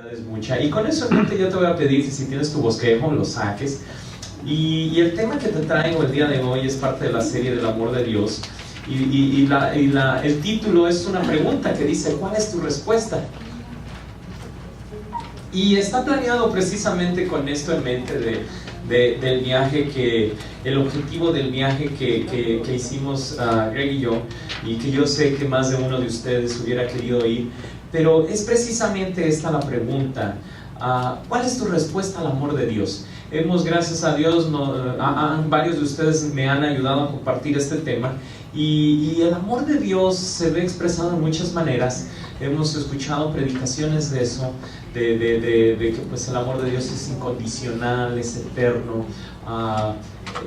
Es mucha. Y con eso en mente yo te voy a pedir que si tienes tu bosquejo lo saques. Y el tema que te traigo el día de hoy es parte de la serie del amor de Dios. El título es una pregunta que dice: ¿cuál es tu respuesta? Y está planeado precisamente con esto en mente del viaje el objetivo del viaje que hicimos Greg y yo, y que yo sé que más de uno de ustedes hubiera querido ir, pero es precisamente esta la pregunta: ¿cuál es tu respuesta al amor de Dios? Gracias a Dios, varios de ustedes me han ayudado a compartir este tema, y el amor de Dios se ve expresado de muchas maneras. Hemos escuchado predicaciones de eso, de que pues el amor de Dios es incondicional, es eterno.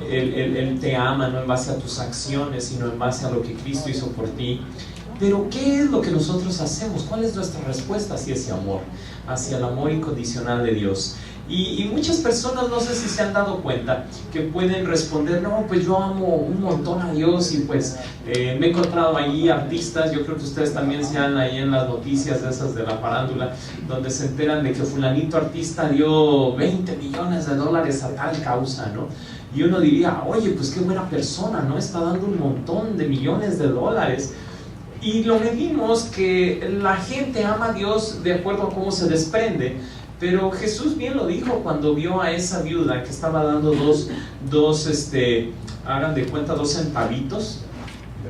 Él te ama no en base a tus acciones, sino en base a lo que Cristo hizo por ti. Pero ¿qué es lo que nosotros hacemos? ¿Cuál es nuestra respuesta hacia ese amor? Hacia el amor incondicional de Dios. Y muchas personas, no sé si se han dado cuenta, que pueden responder: no, pues yo amo un montón a Dios, y pues me he encontrado ahí artistas, yo creo que ustedes también sean ahí en las noticias de esas de la farándula, donde se enteran de que fulanito artista dio $20 millones a tal causa, ¿no? Y uno diría: oye, pues qué buena persona, ¿no? Está dando un montón de millones de dólares. Y lo medimos que la gente ama a Dios de acuerdo a cómo se desprende. Pero Jesús bien lo dijo cuando vio a esa viuda que estaba dando hagan de cuenta, 2 centavitos,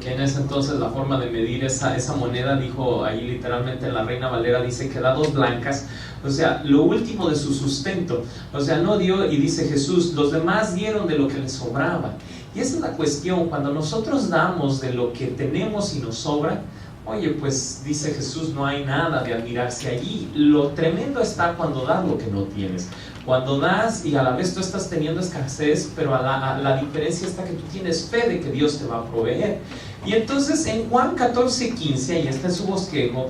que en ese entonces la forma de medir esa moneda, dijo ahí literalmente en la Reina Valera, dice que da 2 blancas, o sea, lo último de su sustento. O sea, no dio, y dice Jesús, los demás dieron de lo que les sobraba. Y esa es la cuestión: cuando nosotros damos de lo que tenemos y nos sobra, oye, pues dice Jesús, no hay nada de admirarse allí. Lo tremendo está cuando das lo que no tienes. Cuando das y a la vez tú estás teniendo escasez, pero la diferencia está que tú tienes fe de que Dios te va a proveer. Y entonces en Juan 14:15, ahí está en su bosquejo,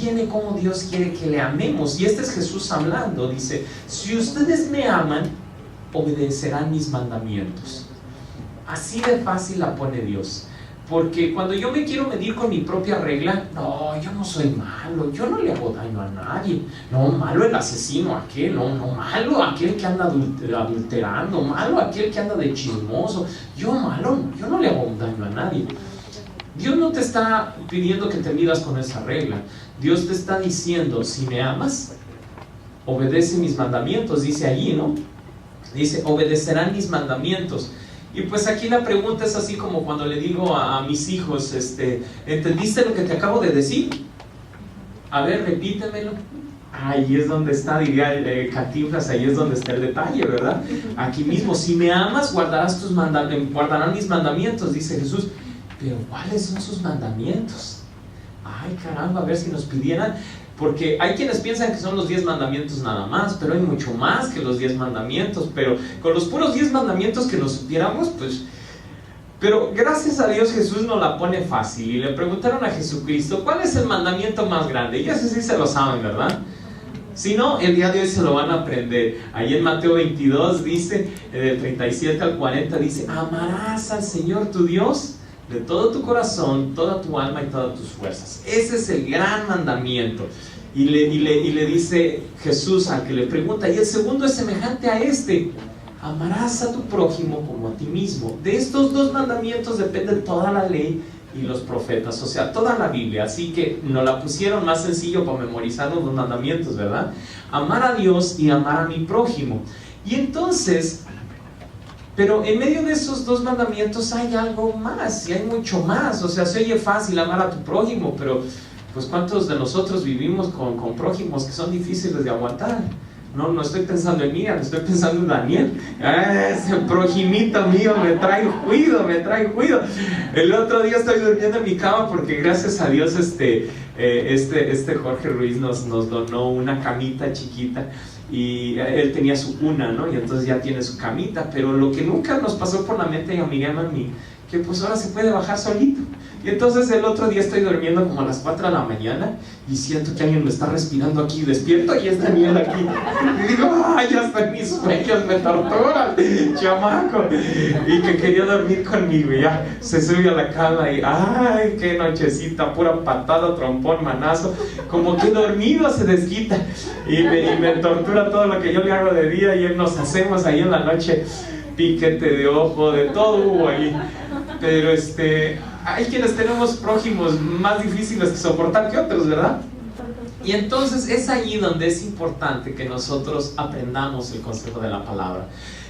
viene como Dios quiere que le amemos. Y este es Jesús hablando, dice: si ustedes me aman, obedecerán mis mandamientos. Así de fácil la pone Dios. Porque cuando yo me quiero medir con mi propia regla, no, yo no soy malo, yo no le hago daño a nadie. No, malo el asesino aquel, no, malo aquel que anda adulterando, malo aquel que anda de chismoso. Yo no le hago daño a nadie. Dios no te está pidiendo que te midas con esa regla. Dios te está diciendo: si me amas, obedece mis mandamientos. Dice allí, ¿no? Dice: obedecerán mis mandamientos. Y pues aquí la pregunta es así como cuando le digo a mis hijos: ¿entendiste lo que te acabo de decir? A ver, repítemelo. Ahí es donde está, diría Cantinflas, ahí es donde está el detalle, ¿verdad? Aquí mismo: si me amas, guardarán mis mandamientos, dice Jesús. Pero ¿cuáles son sus mandamientos? Ay, caramba, a ver si nos pidieran. Porque hay quienes piensan que son los 10 mandamientos nada más, pero hay mucho más que los 10 mandamientos. Pero con los puros 10 mandamientos que nos supiéramos, pues... Pero gracias a Dios Jesús nos la pone fácil. Y le preguntaron a Jesucristo: ¿cuál es el mandamiento más grande? Y eso sí se lo saben, ¿verdad? Si no, el día de hoy se lo van a aprender. Ahí en Mateo 22 dice, del 37 al 40, dice: amarás al Señor tu Dios de todo tu corazón, toda tu alma y todas tus fuerzas. Ese es el gran mandamiento. Y le dice Jesús al que le pregunta: y el segundo es semejante a este: amarás a tu prójimo como a ti mismo. De estos 2 mandamientos depende toda la ley y los profetas, o sea, toda la Biblia. Así que nos la pusieron más sencillo para memorizar los 2 mandamientos, ¿verdad? Amar a Dios y amar a mi prójimo. Y entonces... pero en medio de esos 2 mandamientos hay algo más, y hay mucho más. O sea, se oye fácil amar a tu prójimo, pero pues ¿cuántos de nosotros vivimos con prójimos que son difíciles de aguantar? No estoy pensando en Miriam, estoy pensando en Daniel. Ese prójimito mío me trae juido. El otro día estoy durmiendo en mi cama porque gracias a Dios Jorge Ruiz nos donó una camita chiquita. Y él tenía su cuna, ¿no? Y entonces ya tiene su camita. Pero lo que nunca nos pasó por la mente a Miriam, a mí, que pues ahora se puede bajar solito. Y entonces el otro día estoy durmiendo como a las 4 de la mañana y siento que alguien me está respirando aquí, despierto y es Daniel aquí. Y digo, ay, ya están mis sueños, me torturan, chamaco. Y que quería dormir conmigo, y ya se sube a la cama y, ay, qué nochecita, pura patada, trompón, manazo. Como que dormido se desquita y me tortura todo lo que yo le hago de día, y nos hacemos ahí en la noche piquete de ojo, de todo hubo ahí. Pero hay quienes tenemos prójimos más difíciles que soportar que otros, ¿verdad? Y entonces es allí donde es importante que nosotros aprendamos el consejo de la palabra.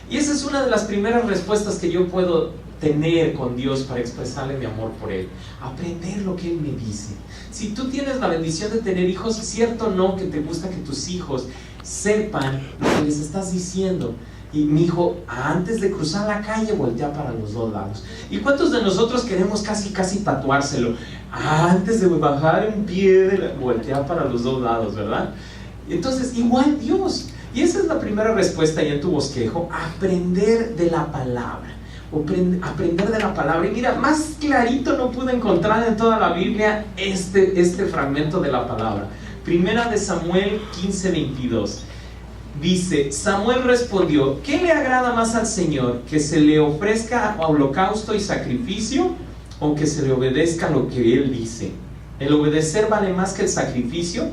Y esa es una de las primeras respuestas que yo puedo tener con Dios para expresarle mi amor por Él. Aprender lo que Él me dice. Si tú tienes la bendición de tener hijos, cierto o no que te gusta que tus hijos sepan lo que les estás diciendo. Y mi hijo, antes de cruzar la calle, voltea para los dos lados. ¿Y cuántos de nosotros queremos casi tatuárselo? Antes de bajar un pie, voltea para los dos lados, ¿verdad? Entonces, igual Dios. Y esa es la primera respuesta ahí en tu bosquejo: aprender de la palabra. Aprender de la palabra. Y mira, más clarito no pude encontrar en toda la Biblia este fragmento de la palabra. Primera de Samuel 15:22. Dice: Samuel respondió, ¿qué le agrada más al Señor? ¿Que se le ofrezca holocausto y sacrificio, o que se le obedezca lo que Él dice? El obedecer vale más que el sacrificio,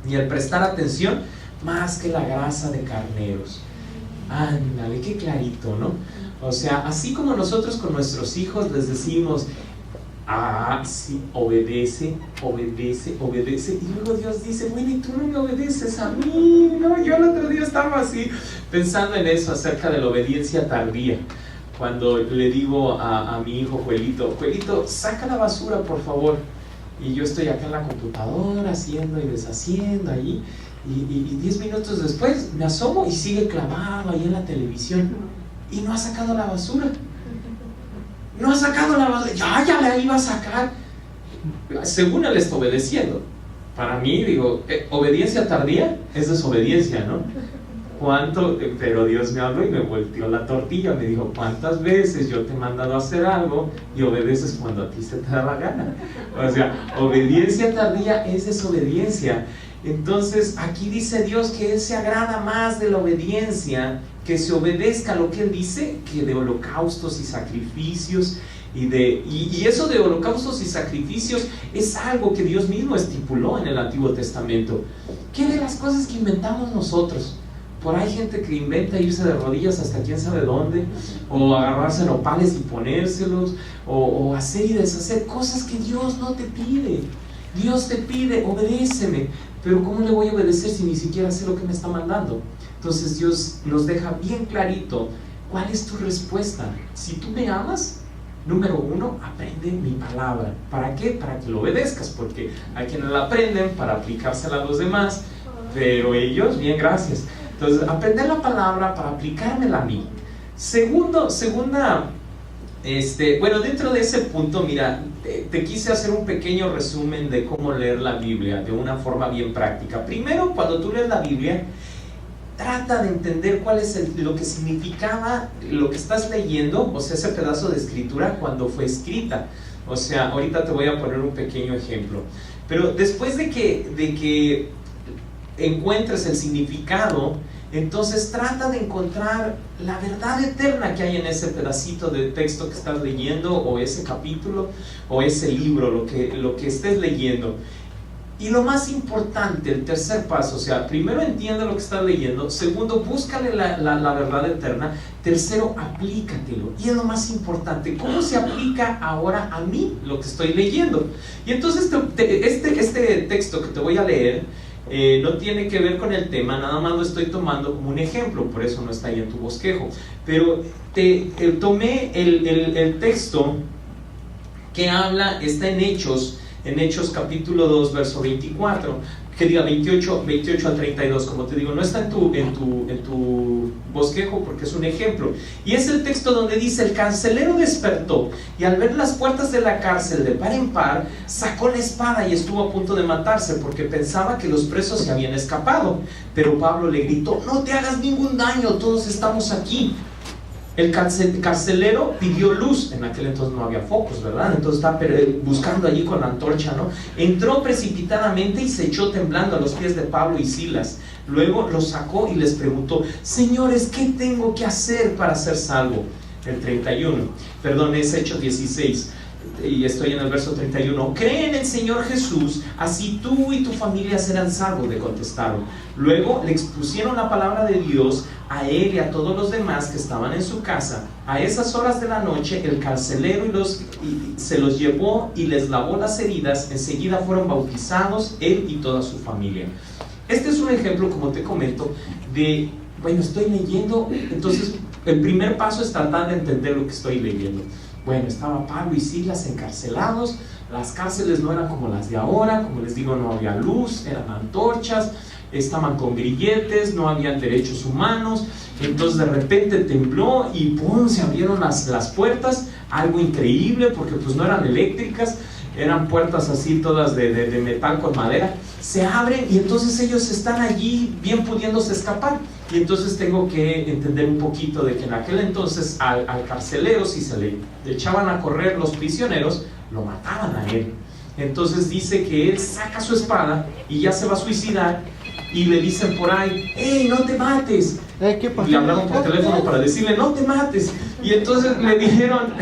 y el prestar atención más que la grasa de carneros. Ándale, qué clarito, ¿no? O sea, así como nosotros con nuestros hijos les decimos, sí, obedece, obedece, obedece. Y luego Dios dice, bueno, y tú no me obedeces a mí, ¿no? Yo el otro día estaba así, pensando en eso, acerca de la obediencia tardía. Cuando le digo a mi hijo Juelito, saca la basura, por favor. Y yo estoy acá en la computadora, haciendo y deshaciendo allí. Y 10 minutos después me asomo y sigue clavado ahí en la televisión. Y no ha sacado la basura. No ha sacado la basura, ya la iba a sacar. Según él está obedeciendo. Para mí, digo, obediencia tardía es desobediencia, ¿no? Pero Dios me habló y me volteó la tortilla. Me dijo, ¿cuántas veces yo te he mandado a hacer algo y obedeces cuando a ti se te da la gana? O sea, obediencia tardía es desobediencia. Entonces aquí dice Dios que Él se agrada más de la obediencia, que se obedezca lo que Él dice, que de holocaustos y sacrificios. Y eso de holocaustos y sacrificios es algo que Dios mismo estipuló en el Antiguo Testamento. ¿Qué de las cosas que inventamos nosotros? Por ahí hay gente que inventa irse de rodillas hasta quién sabe dónde, o agarrarse nopales y ponérselos, o hacer y deshacer cosas que Dios no te pide. Dios te pide, obedéceme. Pero ¿cómo le voy a obedecer si ni siquiera sé lo que me está mandando? Entonces Dios nos deja bien clarito cuál es tu respuesta. Si tú me amas, número 1, aprende mi palabra. ¿Para qué? Para que lo obedezcas, porque hay quienes la aprenden para aplicársela a los demás, pero ellos, bien, gracias. Entonces, aprender la palabra para aplicármela a mí. Bueno, dentro de ese punto, mira, te quise hacer un pequeño resumen de cómo leer la Biblia de una forma bien práctica. Primero, cuando tú lees la Biblia, trata de entender cuál es lo que significaba lo que estás leyendo, o sea, ese pedazo de escritura cuando fue escrita. O sea, ahorita te voy a poner un pequeño ejemplo. Pero después de que encuentres el significado, entonces trata de encontrar la verdad eterna que hay en ese pedacito de texto que estás leyendo, o ese capítulo, o ese libro, lo que estés leyendo. Y lo más importante, el tercer paso, o sea, primero entiende lo que estás leyendo, segundo, búscale la verdad eterna, tercero, aplícatelo. Y es lo más importante, ¿cómo se aplica ahora a mí lo que estoy leyendo? Y entonces este texto que te voy a leer no tiene que ver con el tema, nada más lo estoy tomando como un ejemplo, por eso no está ahí en tu bosquejo. Pero tomé el texto que habla, está en Hechos capítulo 2, verso 24, que diga 28 al 32, como te digo, no está en tu bosquejo porque es un ejemplo. Y es el texto donde dice: el carcelero despertó y al ver las puertas de la cárcel de par en par, sacó la espada y estuvo a punto de matarse porque pensaba que los presos se habían escapado. Pero Pablo le gritó: no te hagas ningún daño, todos estamos aquí. El carcelero pidió luz. En aquel entonces no había focos, ¿verdad? Entonces está buscando allí con la antorcha, ¿no? Entró precipitadamente y se echó temblando a los pies de Pablo y Silas. Luego los sacó y les preguntó: señores, ¿qué tengo que hacer para ser salvo? El 31, perdón, es Hechos 16, y estoy en el verso 31. Cree en el Señor Jesús, así tú y tu familia serán salvos, le contestaron. Luego le expusieron la palabra de Dios a él y a todos los demás que estaban en su casa. A esas horas de la noche el carcelero se los llevó y les lavó las heridas. Enseguida fueron bautizados él y toda su familia. Este es un ejemplo, como te comento, de, bueno, estoy leyendo, entonces el primer paso es tratar de entender lo que estoy leyendo. Bueno, estaba Pablo y Silas encarcelados. Las cárceles no eran como las de ahora, como les digo, no había luz, eran antorchas, estaban con grilletes, no habían derechos humanos. Entonces de repente tembló y ¡pum!, se abrieron las puertas. Algo increíble, porque pues no eran eléctricas, eran puertas así todas de metal con madera. Se abren y entonces ellos están allí bien pudiéndose escapar. Y entonces tengo que entender un poquito de que en aquel entonces al carcelero, si se le echaban a correr los prisioneros, lo mataban a él. Entonces dice que él saca su espada y ya se va a suicidar, y le dicen por ahí: ¡hey, no te mates! ¿Qué pasó? Le hablaron por teléfono para decirle: no te mates. Y entonces le dijeron: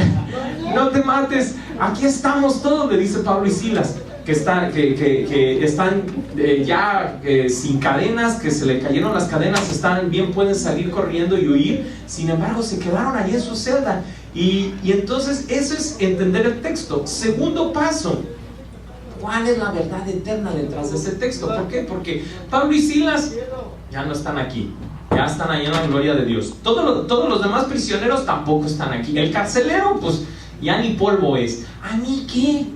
no te mates, aquí estamos todos, le dice Pablo y Silas, que están ya sin cadenas, que se le cayeron las cadenas, están bien, pueden salir corriendo y huir. Sin embargo se quedaron ahí en su celda. Y entonces eso es entender el texto. Segundo paso: ¿cuál es la verdad eterna detrás de ese texto? ¿Por qué? Porque Pablo y Silas ya no están aquí, ya están allá en la gloria de Dios. Todos los demás prisioneros tampoco están aquí. El carcelero, pues ya ni polvo es. ¿A mí qué?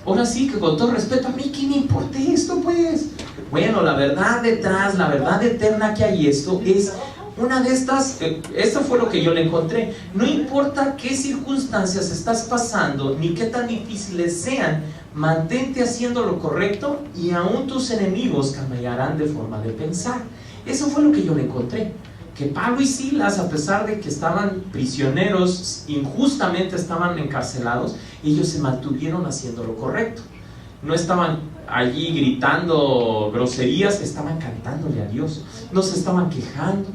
Ahora sí que con todo respeto, ¿a mí qué me importa esto, pues? Bueno, la verdad detrás, la verdad eterna que hay esto es una de estas. Esto fue lo que yo le encontré. No importa qué circunstancias estás pasando, ni qué tan difíciles sean, mantente haciendo lo correcto y aún tus enemigos cambiarán de forma de pensar. Eso fue lo que yo le encontré. Que Pablo y Silas, a pesar de que estaban prisioneros, injustamente estaban encarcelados, ellos se mantuvieron haciendo lo correcto. No estaban allí gritando groserías, estaban cantándole a Dios, no se estaban quejando.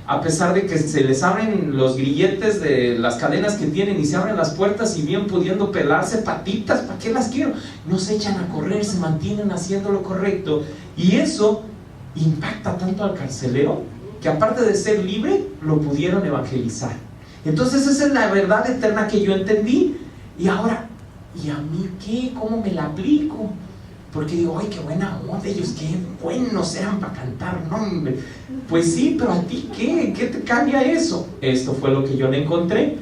A pesar de que se les abren los grilletes de las cadenas que tienen y se abren las puertas y bien pudiendo pelarse patitas, ¿para qué las quiero? No se echan a correr, se mantienen haciendo lo correcto. Y eso impacta tanto al carcelero que, aparte de ser libre, lo pudieron evangelizar. Entonces esa es la verdad eterna que yo entendí. Y ahora, ¿y a mí qué? ¿Cómo me la aplico? Porque digo: ¡ay, qué buena onda! Ellos qué buenos eran para cantar, ¿no? Pues sí, pero ¿a ti qué? ¿Qué te cambia eso? Esto fue lo que yo le encontré.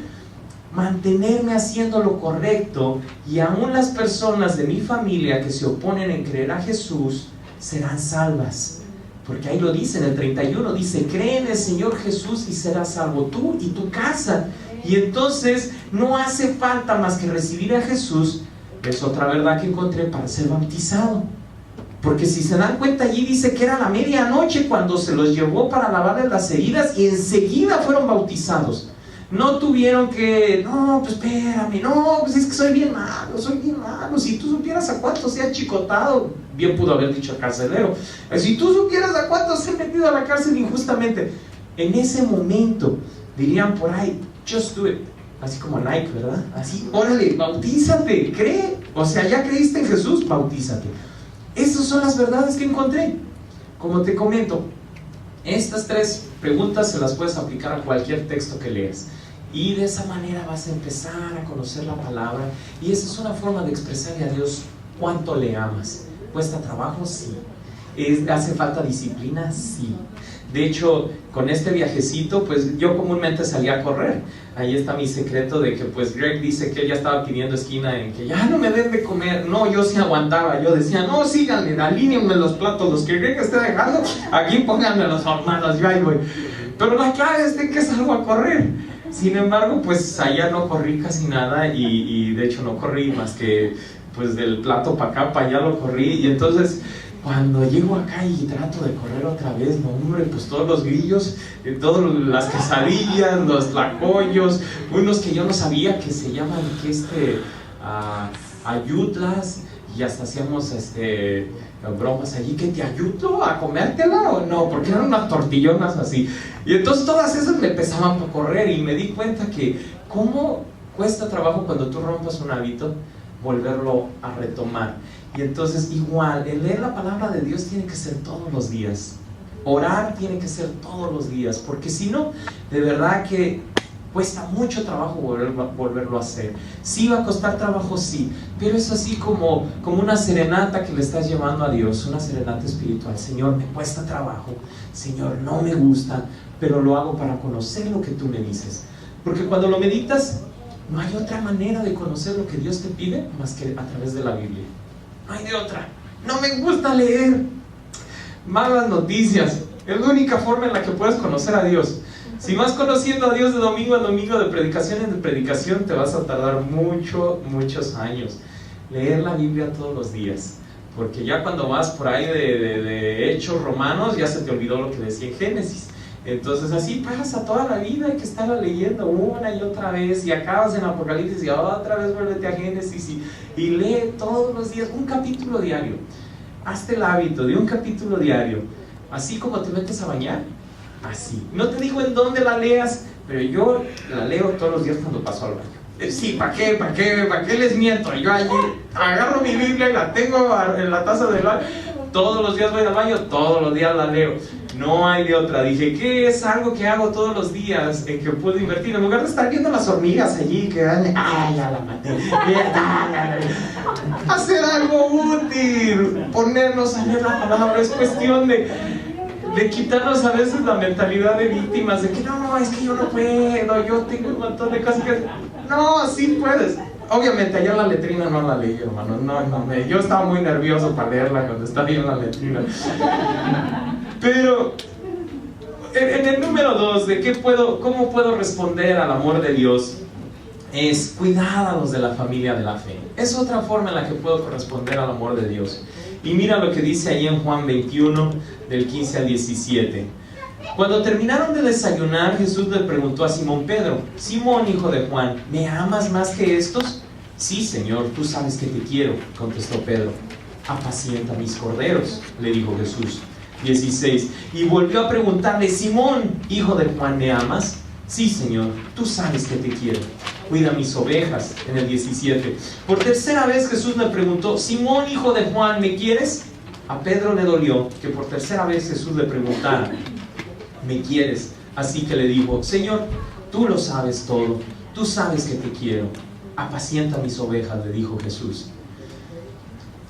Mantenerme haciendo lo correcto, y aún las personas de mi familia que se oponen en creer a Jesús serán salvas. Porque ahí lo dice en el 31, dice: cree en el Señor Jesús y serás salvo tú y tu casa. Y entonces no hace falta más que recibir a Jesús. Es otra verdad que encontré, para ser bautizado. Porque si se dan cuenta, allí dice que era la medianoche cuando se los llevó para lavarles las heridas, y enseguida fueron bautizados. No tuvieron que: no, pues espérame, no, pues es que soy bien malo. Si tú supieras a cuántos se ha chicotado, bien pudo haber dicho el carcelero, si tú supieras a cuántos se han metido a la cárcel injustamente. En ese momento dirían por ahí: just do it. Así como Nike, ¿verdad? Así, órale, bautízate, cree. O sea, ya creíste en Jesús, bautízate. Esas son las verdades que encontré. Como te comento, estas tres preguntas se las puedes aplicar a cualquier texto que leas, y de esa manera vas a empezar a conocer la palabra. Y esa es una forma de expresarle a Dios cuánto le amas. ¿Cuesta trabajo? Sí. ¿Hace falta disciplina? Sí. De hecho, con este viajecito, pues yo comúnmente salía a correr. Ahí está mi secreto de que, pues, Greg dice que él ya estaba pidiendo esquina en que ya no me den de comer. No, yo sí aguantaba. Yo decía: no, síganme, alínenme los platos, los que Greg esté dejando, aquí pónganme los hermanos, yo ahí voy. Pero la clave es de que salgo a correr. Sin embargo, pues allá no corrí casi nada, y de hecho no corrí más que, pues, del plato para acá, para allá lo corrí. Y entonces Cuando llego acá y trato de correr otra vez, no hombre, pues todos los grillos, todas las quesadillas, los tlacoyos, unos que yo no sabía que se llaman ayutlas, y hasta hacíamos bromas allí, que te ayudo a comértela o no, porque eran unas tortillonas así. Y entonces todas esas me pesaban para correr, y me di cuenta que cómo cuesta trabajo cuando tú rompas un hábito volverlo a retomar. Y entonces igual, el leer la palabra de Dios tiene que ser todos los días, orar tiene que ser todos los días, porque si no, de verdad que cuesta mucho trabajo volverlo a hacer. Sí va a costar trabajo, sí, pero es así como una serenata que le estás llevando a Dios, una serenata espiritual. Señor, me cuesta trabajo, Señor, no me gusta, pero lo hago para conocer lo que tú me dices, porque cuando lo meditas, no hay otra manera de conocer lo que Dios te pide más que a través de la Biblia. No hay de otra. No me gusta leer. Malas noticias. Es la única forma en la que puedes conocer a Dios. Si vas conociendo a Dios de domingo a domingo, de predicación en predicación, te vas a tardar muchos años. Leer la Biblia todos los días. Porque ya cuando vas por ahí de Hechos Romanos, ya se te olvidó lo que decía en Génesis. Entonces así pasa toda la vida, hay que estarla leyendo una y otra vez, y acabas en Apocalipsis y otra vez vuélvete a Génesis y lee todos los días un capítulo diario. Hazte el hábito de un capítulo diario, así como te metes a bañar, así. No te digo en dónde la leas, pero yo la leo todos los días cuando paso al baño. Sí, ¿para qué les miento? Yo allí agarro mi Biblia y la tengo en la taza del baño. Todos los días voy al baño, todos los días la leo. No hay de otra. Dije, ¿qué es algo que hago todos los días en que puedo invertir? En lugar de estar viendo las hormigas allí que dan, ya la maté. Hacer algo útil, ponernos a leer la palabra. Es cuestión de quitarnos a veces la mentalidad de víctimas, de que no, es que yo no puedo, yo tengo un montón de cosas que... No, sí puedes. Obviamente, ayer la letrina no la leí, hermano. Yo estaba muy nervioso para leerla cuando estaba ahí en la letrina. Pero, en el número 2, de cómo puedo responder al amor de Dios, es cuidar a los de la familia de la fe. Es otra forma en la que puedo corresponder al amor de Dios. Y mira lo que dice ahí en Juan 21, del 15 al 17. Cuando terminaron de desayunar, Jesús le preguntó a Simón Pedro: Simón, hijo de Juan, ¿me amas más que estos? Sí, Señor, tú sabes que te quiero, contestó Pedro. Apacienta mis corderos, le dijo Jesús. 16. Y volvió a preguntarle: Simón, hijo de Juan, ¿me amas? Sí, Señor, tú sabes que te quiero. Cuida mis ovejas. En el 17. Por tercera vez Jesús le preguntó: Simón, hijo de Juan, ¿me quieres? A Pedro le dolió que por tercera vez Jesús le preguntara: ¿me quieres? Así que le dijo: Señor, tú lo sabes todo, tú sabes que te quiero. Apacienta mis ovejas, le dijo Jesús.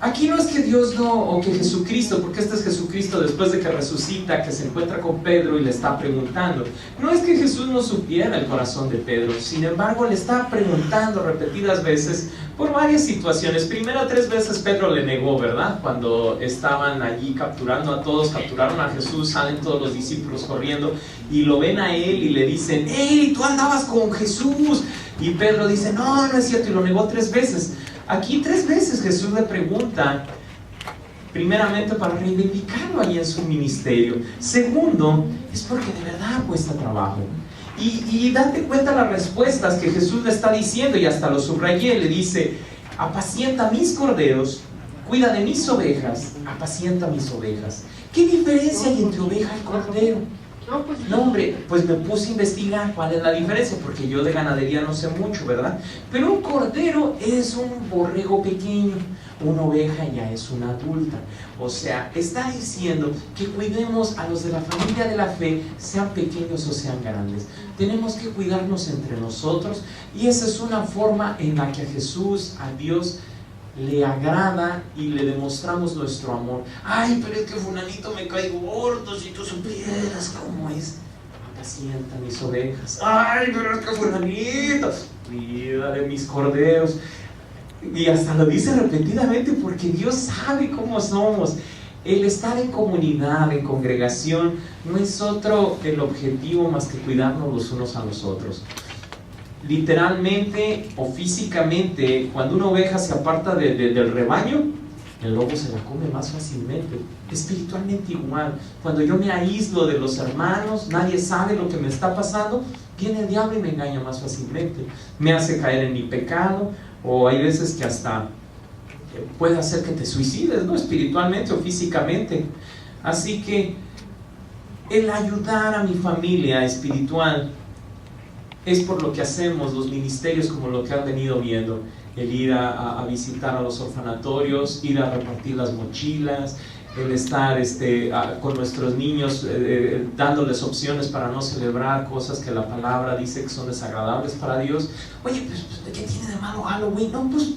Aquí no es que Dios o que Jesucristo, porque este es Jesucristo después de que resucita, que se encuentra con Pedro y le está preguntando. No es que Jesús no supiera el corazón de Pedro, sin embargo le está preguntando repetidas veces por varias situaciones. Primero 3 veces Pedro le negó, ¿verdad? Cuando estaban allí capturando a todos, capturaron a Jesús, salen todos los discípulos corriendo y lo ven a él y le dicen: ¡Hey, tú andabas con Jesús! Y Pedro dice: no es cierto, y lo negó 3 veces. Aquí 3 veces Jesús le pregunta, primeramente para reivindicarlo ahí en su ministerio. Segundo, es porque de verdad cuesta trabajo. Y date cuenta las respuestas que Jesús le está diciendo, y hasta lo subrayé. Le dice: apacienta mis corderos, cuida de mis ovejas, apacienta mis ovejas. ¿Qué diferencia hay entre oveja y cordero? No, hombre, pues me puse a investigar cuál es la diferencia, porque yo de ganadería no sé mucho, ¿verdad? Pero un cordero es un borrego pequeño, una oveja ya es una adulta. O sea, está diciendo que cuidemos a los de la familia de la fe, sean pequeños o sean grandes. Tenemos que cuidarnos entre nosotros, y esa es una forma en la que a Jesús, a Dios, le agrada y le demostramos nuestro amor. Ay, pero es que fulanito me cae gordo, si tú supieras cómo es. Apacienta mis ovejas. Ay, pero es que fulanito, cuida de mis corderos. Y hasta lo dice repetidamente, porque Dios sabe cómo somos. El estar en comunidad, en congregación, no es otro el objetivo más que cuidarnos los unos a los otros. Literalmente o físicamente, cuando una oveja se aparta del rebaño, el lobo se la come más fácilmente. Espiritualmente igual, cuando yo me aíslo de los hermanos, nadie sabe lo que me está pasando, viene el diablo y me engaña más fácilmente, me hace caer en mi pecado, o hay veces que hasta puede hacer que te suicides, ¿no? Espiritualmente o físicamente. Así que el ayudar a mi familia espiritual es por lo que hacemos los ministerios, como lo que han venido viendo, el ir a visitar a los orfanatorios, ir a repartir las mochilas, el estar con nuestros niños dándoles opciones para no celebrar cosas que la palabra dice que son desagradables para Dios. Oye, pues, ¿qué tiene de malo Halloween? No, pues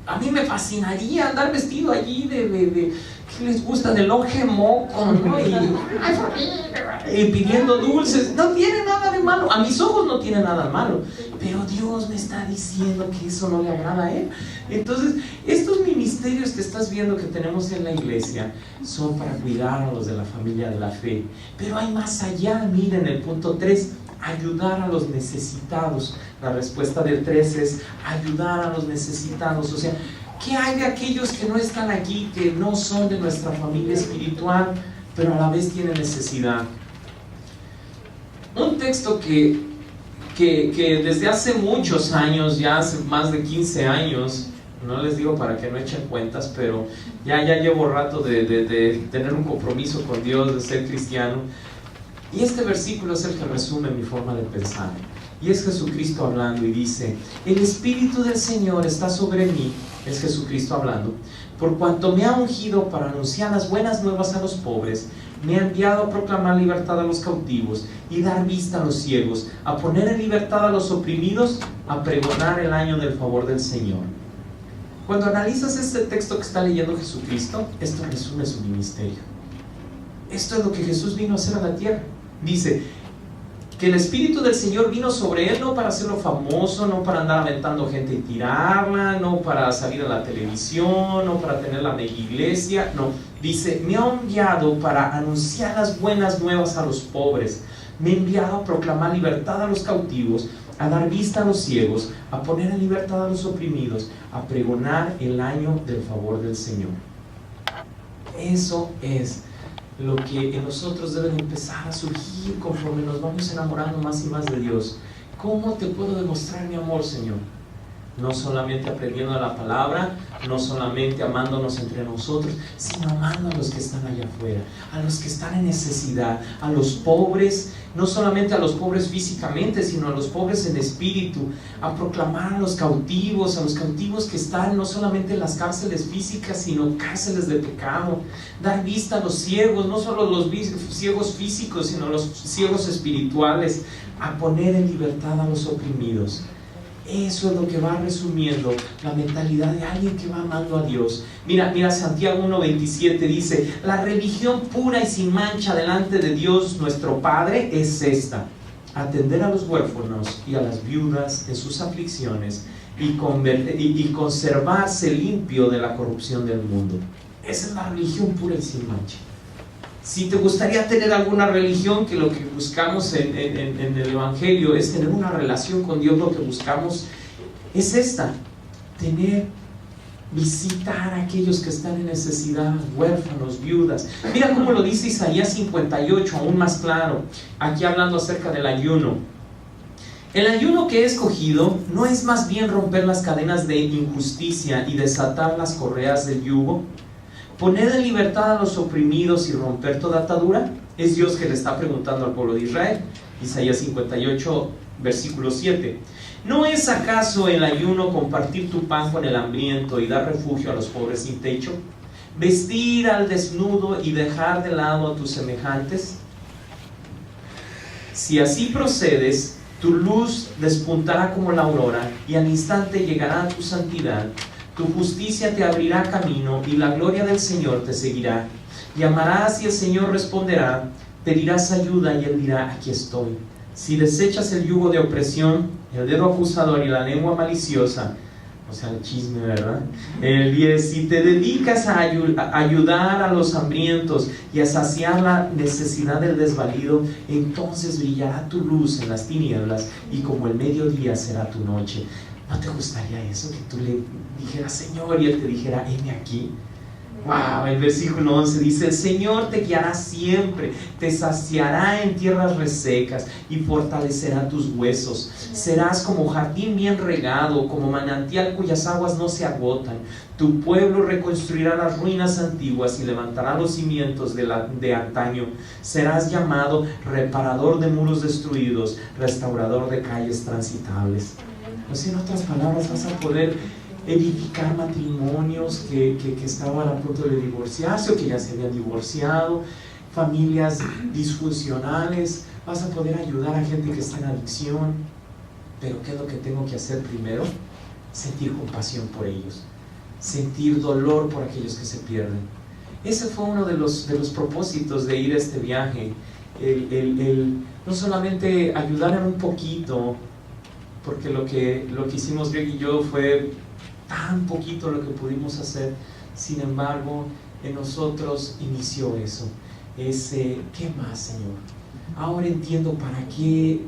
a mí me fascinaría andar vestido allí de ¿qué les gusta? Del longe moco, ¿no? Y pidiendo dulces. No tiene nada de malo, a mis ojos no tiene nada de malo, pero Dios me está diciendo que eso no le agrada a Él. Entonces, estos ministerios que estás viendo que tenemos en la iglesia son para cuidar a los de la familia de la fe, pero hay más allá. Miren el punto 3, ayudar a los necesitados. La respuesta del 3 es ayudar a los necesitados. O sea, ¿qué hay de aquellos que no están aquí, que no son de nuestra familia espiritual, pero a la vez tienen necesidad? Un texto que desde hace muchos años, ya hace más de 15 años, no les digo para que no echen cuentas, pero ya llevo rato de tener un compromiso con Dios, de ser cristiano. Y este versículo es el que resume mi forma de pensar. Y es Jesucristo hablando y dice: el Espíritu del Señor está sobre mí, es Jesucristo hablando, por cuanto me ha ungido para anunciar las buenas nuevas a los pobres, me ha enviado a proclamar libertad a los cautivos y dar vista a los ciegos, a poner en libertad a los oprimidos, a pregonar el año del favor del Señor. Cuando analizas este texto que está leyendo Jesucristo, esto resume su ministerio. Esto es lo que Jesús vino a hacer a la tierra. Dice que el Espíritu del Señor vino sobre Él no para hacerlo famoso, no para andar aventando gente y tirarla, no para salir a la televisión, no para tener la mega iglesia, no. Dice, me ha enviado para anunciar las buenas nuevas a los pobres, me ha enviado a proclamar libertad a los cautivos, a dar vista a los ciegos, a poner en libertad a los oprimidos, a pregonar el año del favor del Señor. Eso es lo que en nosotros debe empezar a surgir conforme nos vamos enamorando más y más de Dios. ¿Cómo te puedo demostrar mi amor, Señor? No solamente aprendiendo la palabra, no solamente amándonos entre nosotros, sino amando a los que están allá afuera, a los que están en necesidad, a los pobres, no solamente a los pobres físicamente, sino a los pobres en espíritu, a proclamar a los cautivos que están no solamente en las cárceles físicas, sino cárceles de pecado, dar vista a los ciegos, no solo los ciegos físicos, sino los ciegos espirituales, a poner en libertad a los oprimidos. Eso es lo que va resumiendo la mentalidad de alguien que va amando a Dios. Mira Santiago 1:27 dice: la religión pura y sin mancha delante de Dios nuestro Padre es esta: atender a los huérfanos y a las viudas en sus aflicciones y conservarse limpio de la corrupción del mundo. Esa es la religión pura y sin mancha. Si te gustaría tener alguna religión, que lo que buscamos en el Evangelio es tener una relación con Dios, lo que buscamos es esta: visitar a aquellos que están en necesidad, huérfanos, viudas. Mira cómo lo dice Isaías 58, aún más claro, aquí hablando acerca del ayuno. El ayuno que he escogido no es más bien romper las cadenas de injusticia y desatar las correas del yugo, poner en libertad a los oprimidos y romper toda atadura. Es Dios que le está preguntando al pueblo de Israel. Isaías 58, versículo 7. ¿No es acaso el ayuno compartir tu pan con el hambriento y dar refugio a los pobres sin techo? ¿Vestir al desnudo y dejar de lado a tus semejantes? Si así procedes, tu luz despuntará como la aurora y al instante llegará a tu santidad. Tu justicia te abrirá camino y la gloria del Señor te seguirá. Llamarás y el Señor responderá, pedirás ayuda y Él dirá: aquí estoy. Si desechas el yugo de opresión, el dedo acusador y la lengua maliciosa, o sea, el chisme, ¿verdad? El 10, si te dedicas a ayudar a los hambrientos y a saciar la necesidad del desvalido, entonces brillará tu luz en las tinieblas y como el mediodía será tu noche. ¿No te gustaría eso? Que tú le dijeras: Señor, y Él te dijera: heme aquí. Wow, el versículo 11 dice: el Señor te guiará siempre, te saciará en tierras resecas y fortalecerá tus huesos. Serás como jardín bien regado, como manantial cuyas aguas no se agotan. Tu pueblo reconstruirá las ruinas antiguas y levantará los cimientos de antaño. Serás llamado reparador de muros destruidos, restaurador de calles transitables. Pues en otras palabras, vas a poder edificar matrimonios que estaban a punto de divorciarse o que ya se habían divorciado, familias disfuncionales. Vas a poder ayudar a gente que está en adicción. Pero ¿qué es lo que tengo que hacer primero? Sentir compasión por ellos, sentir dolor por aquellos que se pierden. Ese fue uno de los propósitos de ir a este viaje, no solamente ayudar en un poquito, porque lo que hicimos Greg y yo fue tan poquito lo que pudimos hacer. Sin embargo, en nosotros inició eso, ¿qué más, Señor? Ahora entiendo para qué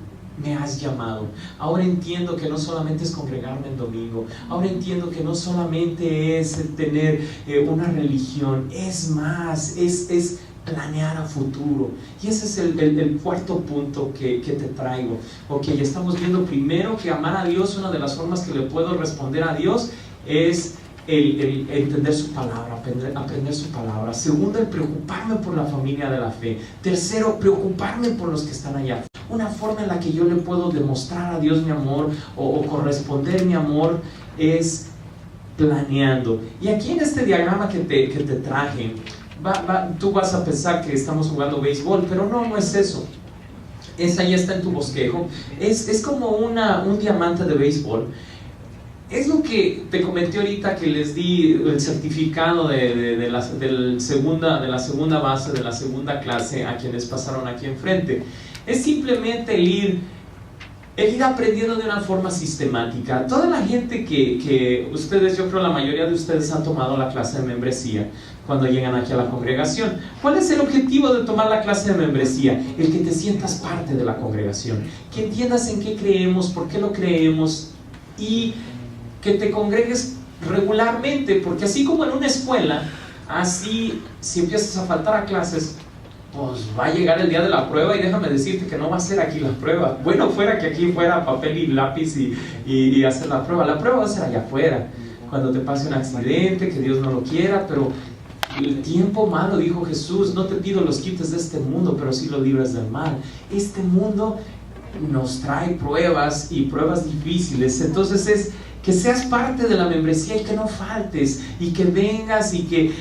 me has llamado. Ahora entiendo que no solamente es congregarme en domingo. Ahora entiendo que no solamente es tener una religión. Es más, es planear a futuro. Y ese es el cuarto punto que te traigo. Ok, estamos viendo primero que amar a Dios, una de las formas que le puedo responder a Dios es el entender su palabra, aprender su palabra. Segundo, el preocuparme por la familia de la fe. Tercero, preocuparme por los que están allá. Una forma en la que yo le puedo demostrar a Dios mi amor o corresponder mi amor es planeando. Y aquí en este diagrama que te traje, tú vas a pensar que estamos jugando béisbol, pero no es eso. Ahí está en tu bosquejo. Es como un diamante de béisbol. Es lo que te comenté ahorita, que les di el certificado de la segunda base, de la segunda clase a quienes pasaron aquí enfrente. Es simplemente el ir aprendiendo de una forma sistemática. Toda la gente que ustedes, yo creo la mayoría de ustedes han tomado la clase de membresía cuando llegan aquí a la congregación. ¿Cuál es el objetivo de tomar la clase de membresía? El que te sientas parte de la congregación, que entiendas en qué creemos, por qué lo creemos, y que te congregues regularmente, porque así como en una escuela, así si empiezas a faltar a clases, pues va a llegar el día de la prueba, y déjame decirte que no va a ser aquí la prueba. Bueno, fuera que aquí fuera papel y lápiz y hacer la prueba va a ser allá afuera, cuando te pase un accidente, que Dios no lo quiera. Pero el tiempo malo, dijo Jesús, no te pido los quites de este mundo, pero sí lo libres del mal. Este mundo nos trae pruebas, y pruebas difíciles. Entonces es que seas parte de la membresía y que no faltes, y que vengas y que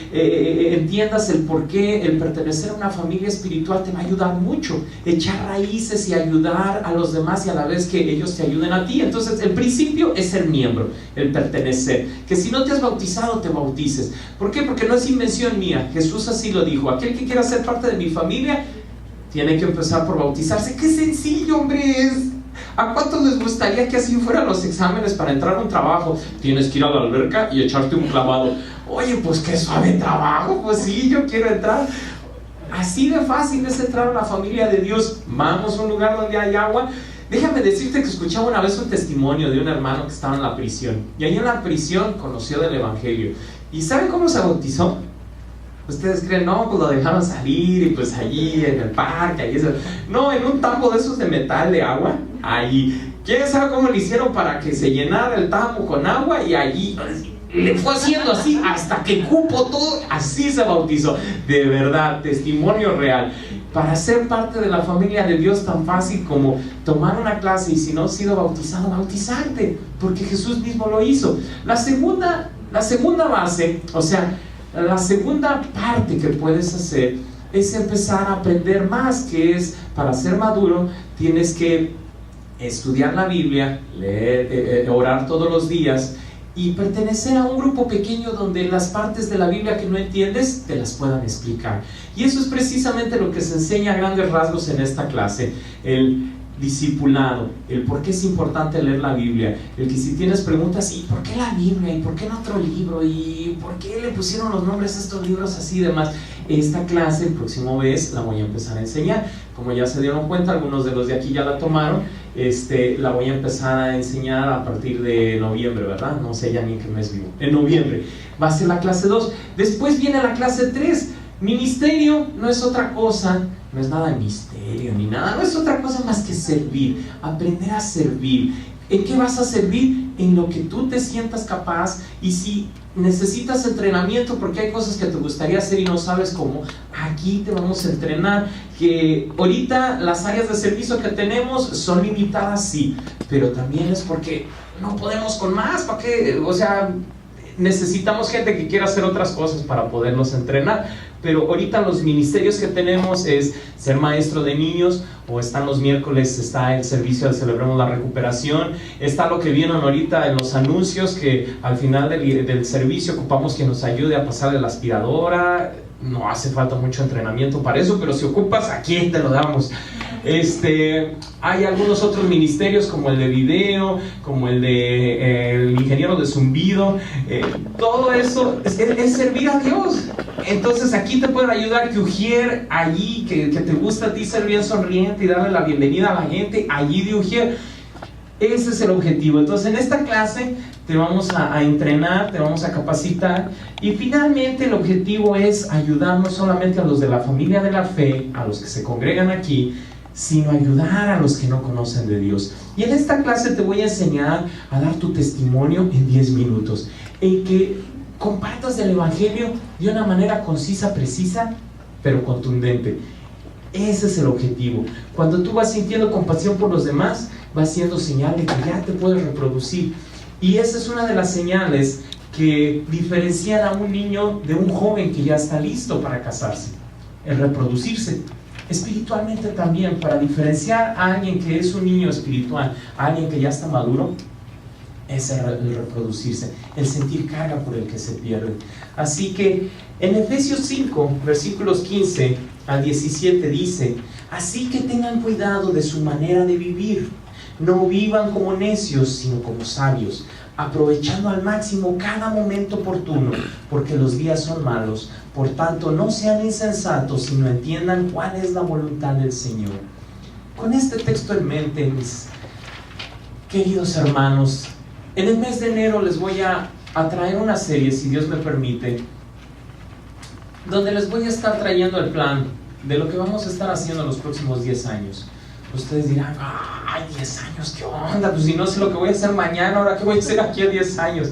entiendas el por qué el pertenecer a una familia espiritual te va a ayudar mucho, echar raíces y ayudar a los demás, y a la vez que ellos te ayuden a ti. Entonces el principio es ser miembro, el pertenecer, que si no te has bautizado, te bautices. ¿Por qué? Porque no es invención mía, Jesús así lo dijo: aquel que quiera ser parte de mi familia tiene que empezar por bautizarse. ¡Qué sencillo, hombre! ¿A cuántos les gustaría que así fueran los exámenes para entrar a un trabajo? Tienes que ir a la alberca y echarte un clavado. Oye, pues qué suave trabajo. Pues sí, yo quiero entrar. Así de fácil es entrar a la familia de Dios. Vamos a un lugar donde hay agua. Déjame decirte que escuchaba una vez un testimonio de un hermano que estaba en la prisión, y ahí en la prisión conoció del evangelio. ¿Y saben cómo se bautizó? Ustedes creen, no, pues lo dejaron salir y pues allí en el parque, allí no, en un tambo de esos de metal de agua, allí. ¿Quién sabe cómo le hicieron para que se llenara el tambo con agua? Y allí le fue haciendo así hasta que cupo todo. Así se bautizó. De verdad, testimonio real. Para ser parte de la familia de Dios, tan fácil como tomar una clase, y si no has sido bautizado, bautizarte, porque Jesús mismo lo hizo. La segunda base, o sea, la segunda parte que puedes hacer es empezar a aprender más, que es, para ser maduro, tienes que estudiar la Biblia, leer, orar todos los días, y pertenecer a un grupo pequeño donde las partes de la Biblia que no entiendes te las puedan explicar. Y eso es precisamente lo que se enseña a grandes rasgos en esta clase. discipulado, el por qué es importante leer la Biblia, el que si tienes preguntas, ¿y por qué la Biblia? ¿Y por qué no otro libro? ¿Y por qué le pusieron los nombres a estos libros así y demás? Esta clase, el próximo mes, la voy a empezar a enseñar. Como ya se dieron cuenta, algunos de los de aquí ya la tomaron, la voy a empezar a enseñar a partir de noviembre, ¿verdad? No sé ya ni en qué mes vivo. En noviembre va a ser la clase 2. Después viene la clase 3. Ministerio no es otra cosa, no es nada de misterio ni nada, no es otra cosa más que servir, aprender a servir. ¿En qué vas a servir? En lo que tú te sientas capaz, y si necesitas entrenamiento porque hay cosas que te gustaría hacer y no sabes cómo, aquí te vamos a entrenar. Que ahorita las áreas de servicio que tenemos son limitadas, sí, pero también es porque no podemos con más. ¿Para qué? O sea, necesitamos gente que quiera hacer otras cosas para poderlos entrenar. Pero ahorita los ministerios que tenemos es ser maestro de niños, o están los miércoles, está el servicio de Celebremos la Recuperación, está lo que vieron ahorita en los anuncios, que al final del servicio ocupamos que nos ayude a pasar de la aspiradora. No hace falta mucho entrenamiento para eso, pero si ocupas, aquí te lo damos. Hay algunos otros ministerios como el de video, como el de el ingeniero de zumbido. Todo eso es servir a Dios. Entonces aquí te pueden ayudar que Ujier, allí que te gusta a ti ser bien sonriente y darle la bienvenida a la gente, allí de Ujier. Ese es el objetivo. Entonces en esta clase te vamos a entrenar, te vamos a capacitar, y finalmente el objetivo es ayudar no solamente a los de la familia de la fe, a los que se congregan aquí, sino ayudar a los que no conocen de Dios. Y en esta clase te voy a enseñar a dar tu testimonio en 10 minutos, en que compartas el Evangelio de una manera concisa, precisa, pero contundente. Ese es el objetivo. Cuando tú vas sintiendo compasión por los demás, vas siendo señal de que ya te puedes reproducir. Y esa es una de las señales que diferencian a un niño de un joven que ya está listo para casarse: el reproducirse. Espiritualmente también, para diferenciar a alguien que es un niño espiritual a alguien que ya está maduro, es el reproducirse, el sentir carga por el que se pierde. Así que en Efesios 5, versículos 15 al 17 dice: así que tengan cuidado de su manera de vivir. No vivan como necios, sino como sabios, aprovechando al máximo cada momento oportuno, porque los días son malos. Por tanto, no sean insensatos, sino entiendan cuál es la voluntad del Señor. Con este texto en mente, mis queridos hermanos, en el mes de enero les voy a traer una serie, si Dios me permite, donde les voy a estar trayendo el plan de lo que vamos a estar haciendo en los próximos 10 años. Ustedes dirán: ¡ay, 10 años! ¿Qué onda? Pues si no sé lo que voy a hacer mañana, ¿ahora qué voy a hacer aquí a 10 años?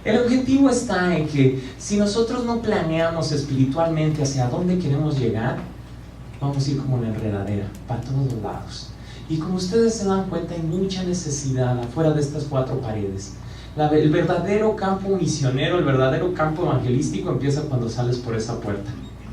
El objetivo está en que si nosotros no planeamos espiritualmente hacia dónde queremos llegar, vamos a ir como una enredadera, para todos lados. Y como ustedes se dan cuenta, hay mucha necesidad afuera de estas 4 paredes. El verdadero campo misionero, el verdadero campo evangelístico empieza cuando sales por esa puerta.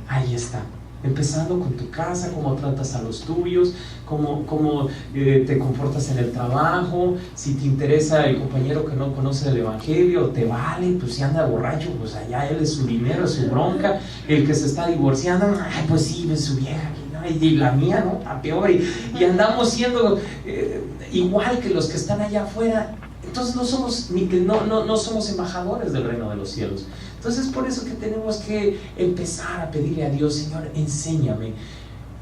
Ahí está. Empezando con tu casa, cómo tratas a los tuyos, cómo te comportas en el trabajo. Si te interesa el compañero que no conoce el Evangelio, te vale, pues si anda borracho, pues allá él es su dinero, es su bronca. El que se está divorciando, pues sí, es su vieja, ¿no? Y la mía, ¿no? A peor. Y andamos siendo igual que los que están allá afuera. Entonces no somos embajadores del reino de los cielos. Entonces por eso que tenemos que empezar a pedirle a Dios: Señor, enséñame,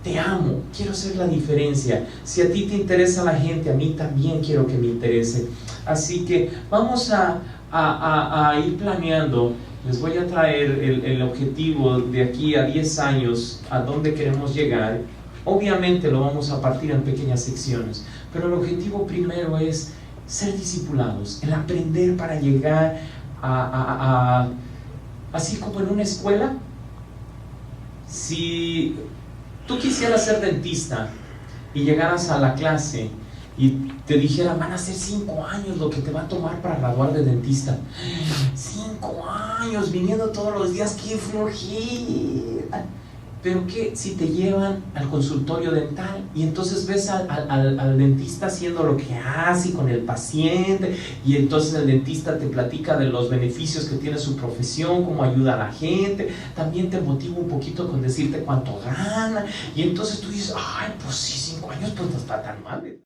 te amo, quiero hacer la diferencia. Si a ti te interesa la gente, a mí también quiero que me interese. Así que vamos a ir planeando. Les voy a traer el objetivo de aquí a 10 años, a dónde queremos llegar. Obviamente lo vamos a partir en pequeñas secciones, pero el objetivo primero es ser discipulados, el aprender para llegar así como en una escuela. Si tú quisieras ser dentista y llegaras a la clase y te dijera: van a ser 5 años lo que te va a tomar para graduar de dentista. 5 años viniendo todos los días, qué flojera. Pero ¿qué si te llevan al consultorio dental y entonces ves al dentista haciendo lo que hace y con el paciente, y entonces el dentista te platica de los beneficios que tiene su profesión, cómo ayuda a la gente, también te motiva un poquito con decirte cuánto gana, y entonces tú dices: ay, pues sí, 5 años pues no está tan mal.